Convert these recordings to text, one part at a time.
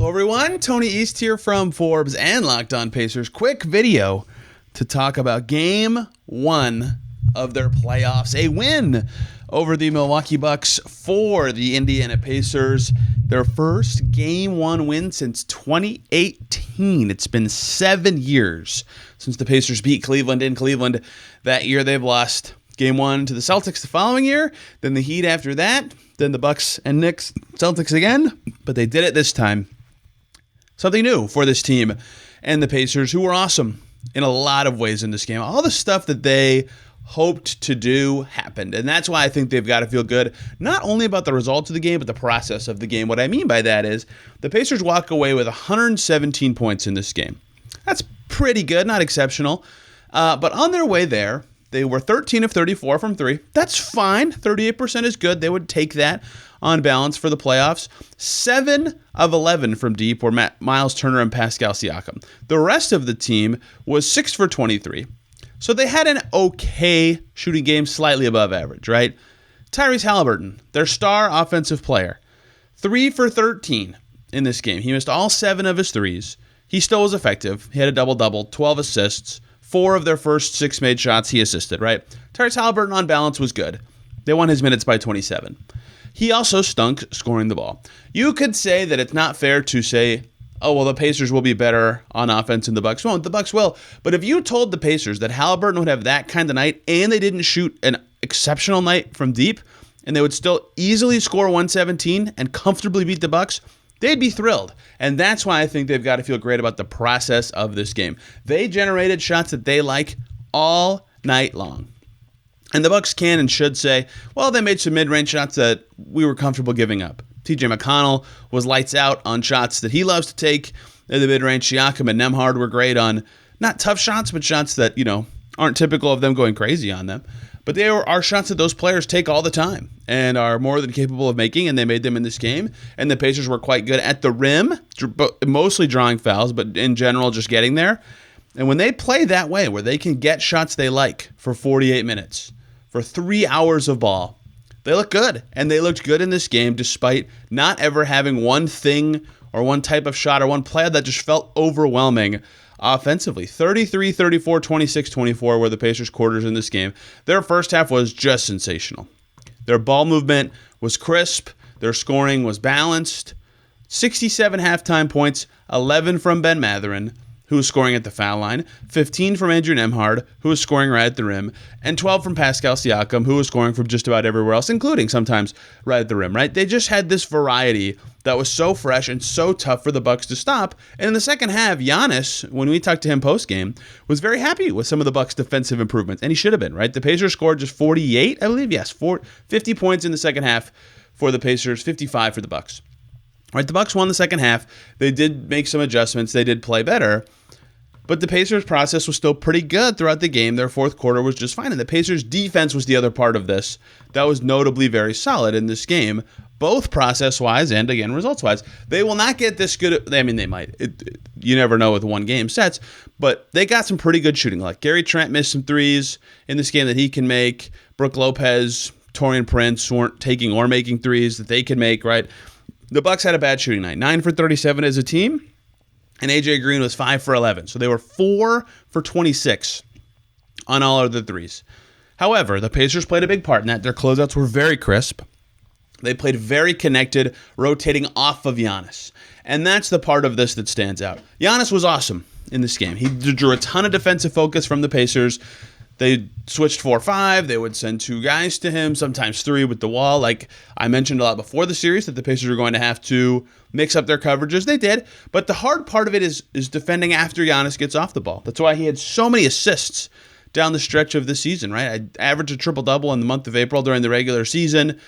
Hello everyone, Tony East here from Forbes and Locked On Pacers. Quick video to talk about Game 1 of their playoffs. A win over the Milwaukee Bucks for the Indiana Pacers. Their first Game 1 win since 2018. It's been 7 years since the Pacers beat Cleveland in Cleveland. That year they've lost Game 1 to the Celtics the following year, then the Heat after that, then the Bucks and Knicks, Celtics again, but they did it this time. Something new for this team and the Pacers, who were awesome in a lot of ways in this game. All the stuff that they hoped to do happened, and that's why I think they've got to feel good, not only about the results of the game, but the process of the game. What I mean by that is the Pacers walk away with 117 points in this game. That's pretty good, not exceptional, but on their way there, they were 13 of 34 from three. That's fine. 38% is good. They would take that on balance for the playoffs. 7 of 11 from deep were Miles Turner and Pascal Siakam. The rest of the team was 6 for 23. So they had an okay shooting game, slightly above average, right? Tyrese Halliburton, their star offensive player, 3 for 13 in this game. He missed all 7 of his threes. He still was effective. He had a double-double, 12 assists. 4 of their first 6 made shots he assisted, right? Tyrese Halliburton on balance was good. They won his minutes by 27. He also stunk scoring the ball. You could say that it's not fair to say, oh, well, the Pacers will be better on offense and the Bucks won't. The Bucks will. But if you told the Pacers that Halliburton would have that kind of night and they didn't shoot an exceptional night from deep and they would still easily score 117 and comfortably beat the Bucks, they'd be thrilled. And that's why I think they've got to feel great about the process of this game. They generated shots that they like all night long. And the Bucks can and should say, well, they made some mid-range shots that we were comfortable giving up. TJ McConnell was lights out on shots that he loves to take in the mid-range. Siakam and Nembhard were great on not tough shots, but shots that, aren't typical of them going crazy on them. But they are shots that those players take all the time and are more than capable of making, and they made them in this game. And the Pacers were quite good at the rim, mostly drawing fouls, but in general just getting there. And when they play that way, where they can get shots they like for 48 minutes, for 3 hours of ball, they look good. And they looked good in this game despite not ever having one thing or one type of shot or one play that just felt overwhelming offensively. 33, 34, 26, 24 were the Pacers' quarters in this game. Their first half was just sensational. Their ball movement was crisp. Their scoring was balanced. 67 halftime points, 11 from Ben Mathurin, who was scoring at the foul line, 15 from Andrew Nembhard, who was scoring right at the rim, and 12 from Pascal Siakam, who was scoring from just about everywhere else, including sometimes right at the rim, right? They just had this variety that was so fresh and so tough for the Bucks to stop. And in the second half, Giannis, when we talked to him post-game, was very happy with some of the Bucks' defensive improvements, and he should have been, right? The Pacers scored just 48, I believe, yes, 50 points in the second half for the Pacers, 55 for the Bucks. Right, the Bucks won the second half. They did make some adjustments. They did play better. But the Pacers' process was still pretty good throughout the game. Their fourth quarter was just fine. And the Pacers' defense was the other part of this that was notably very solid in this game, both process-wise and, again, results-wise. They will not get this good. I mean, they might. You never know with one-game sets. But they got some pretty good shooting. Like Gary Trent missed some threes in this game that he can make. Brook Lopez, Taurean Prince weren't taking or making threes that they can make, right? The Bucks had a bad shooting night. 9 for 37 as a team. And A.J. Green was 5 for 11. So they were 4 for 26 on all of the threes. However, the Pacers played a big part in that. Their closeouts were very crisp. They played very connected, rotating off of Giannis. And that's the part of this that stands out. Giannis was awesome in this game. He drew a ton of defensive focus from the Pacers. They switched 4-5. They would send 2 guys to him, sometimes 3 with the wall. Like I mentioned a lot before the series that the Pacers were going to have to mix up their coverages. They did. But the hard part of it is defending after Giannis gets off the ball. That's why he had so many assists down the stretch of the season, right? I averaged a triple-double in the month of April during the regular season.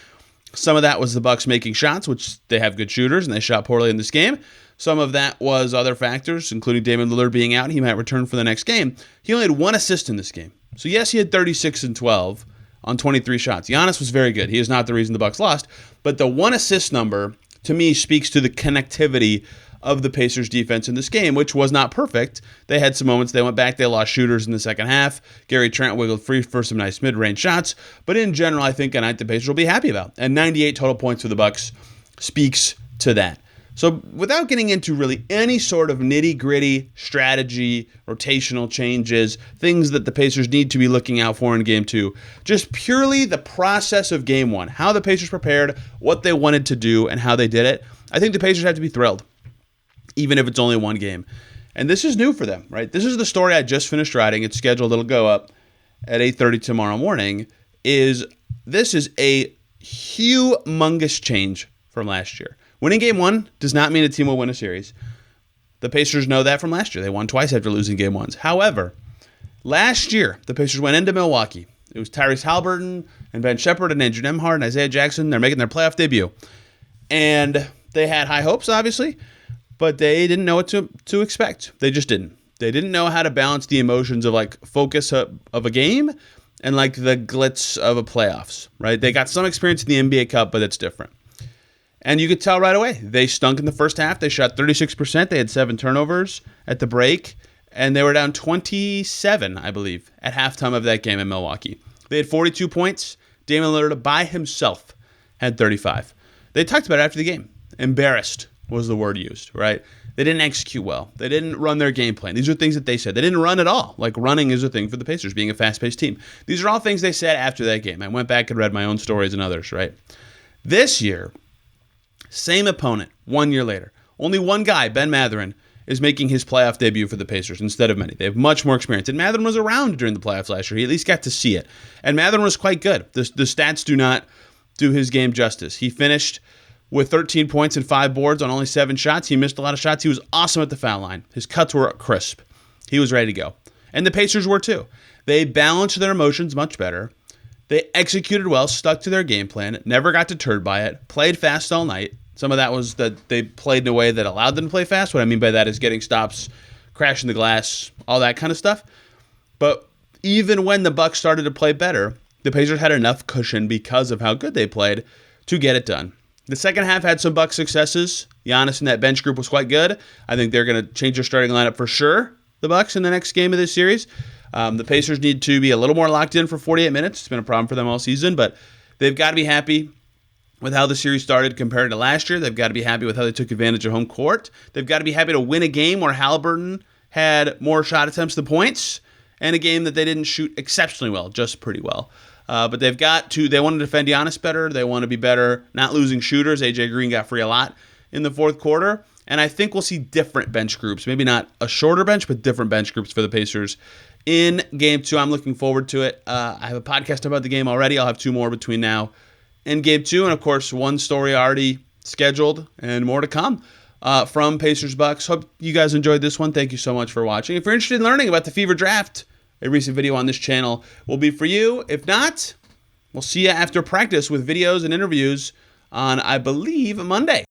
Some of that was the Bucks making shots, which they have good shooters, and they shot poorly in this game. Some of that was other factors, including Damian Lillard being out. He might return for the next game. He only had 1 assist in this game. So yes, he had 36 and 12 on 23 shots. Giannis was very good. He is not the reason the Bucks lost, but the 1 assist number to me speaks to the connectivity of the Pacers defense in this game, which was not perfect. They had some moments. They went back. They lost shooters in the second half. Gary Trent wiggled free for some nice mid-range shots. But in general, I think a night the Pacers will be happy about. And 98 total points for the Bucks speaks to that. So without getting into really any sort of nitty-gritty strategy, rotational changes, things that the Pacers need to be looking out for in Game 2, just purely the process of Game 1, how the Pacers prepared, what they wanted to do, and how they did it, I think the Pacers have to be thrilled, even if it's only one game. And this is new for them, right? This is the story I just finished writing. It's scheduled. It'll go up at 8:30 tomorrow morning. This is a humongous change from last year. Winning Game 1 does not mean a team will win a series. The Pacers know that from last year. They won twice after losing Game 1s. However, last year, the Pacers went into Milwaukee. It was Tyrese Haliburton and Ben Shepherd and Andrew Nembhard and Isaiah Jackson. They're making their playoff debut. And they had high hopes, obviously, but they didn't know what to expect. They just didn't. They didn't know how to balance the emotions of like focus of a game and like the glitz of a playoffs, right? They got some experience in the NBA Cup, but it's different. And you could tell right away. They stunk in the first half. They shot 36%. They had 7 turnovers at the break. And they were down 27, I believe, at halftime of that game in Milwaukee. They had 42 points. Damian Lillard by himself had 35. They talked about it after the game. Embarrassed was the word used, right? They didn't execute well. They didn't run their game plan. These are things that they said. They didn't run at all. Like running is a thing for the Pacers, being a fast-paced team. These are all things they said after that game. I went back and read my own stories and others, right? This year, same opponent, 1 year later. Only one guy, Ben Mathurin, is making his playoff debut for the Pacers instead of many. They have much more experience. And Mathurin was around during the playoffs last year. He at least got to see it. And Mathurin was quite good. The stats do not do his game justice. He finished with 13 points and 5 boards on only 7 shots. He missed a lot of shots. He was awesome at the foul line. His cuts were crisp. He was ready to go. And the Pacers were too. They balanced their emotions much better. They executed well, stuck to their game plan, never got deterred by it, played fast all night. Some of that was that they played in a way that allowed them to play fast. What I mean by that is getting stops, crashing the glass, all that kind of stuff. But even when the Bucks started to play better, the Pacers had enough cushion because of how good they played to get it done. The second half had some Bucks successes. Giannis and that bench group was quite good. I think they're going to change their starting lineup for sure, the Bucks, in the next game of this series. The Pacers need to be a little more locked in for 48 minutes. It's been a problem for them all season, but they've got to be happy with how the series started compared to last year. They've got to be happy with how they took advantage of home court. They've got to be happy to win a game where Haliburton had more shot attempts than points, and a game that they didn't shoot exceptionally well, just pretty well. But they want to defend Giannis better. They want to be better not losing shooters. AJ Green got free a lot in the fourth quarter. And I think we'll see different bench groups. Maybe not a shorter bench, but different bench groups for the Pacers in Game 2. I'm looking forward to it. I have a podcast about the game already. I'll have 2 more between now and Game 2. And, of course, 1 story already scheduled and more to come from Pacers Bucks. Hope you guys enjoyed this one. Thank you so much for watching. If you're interested in learning about the Fever Draft, a recent video on this channel will be for you. If not, we'll see you after practice with videos and interviews on, I believe, Monday.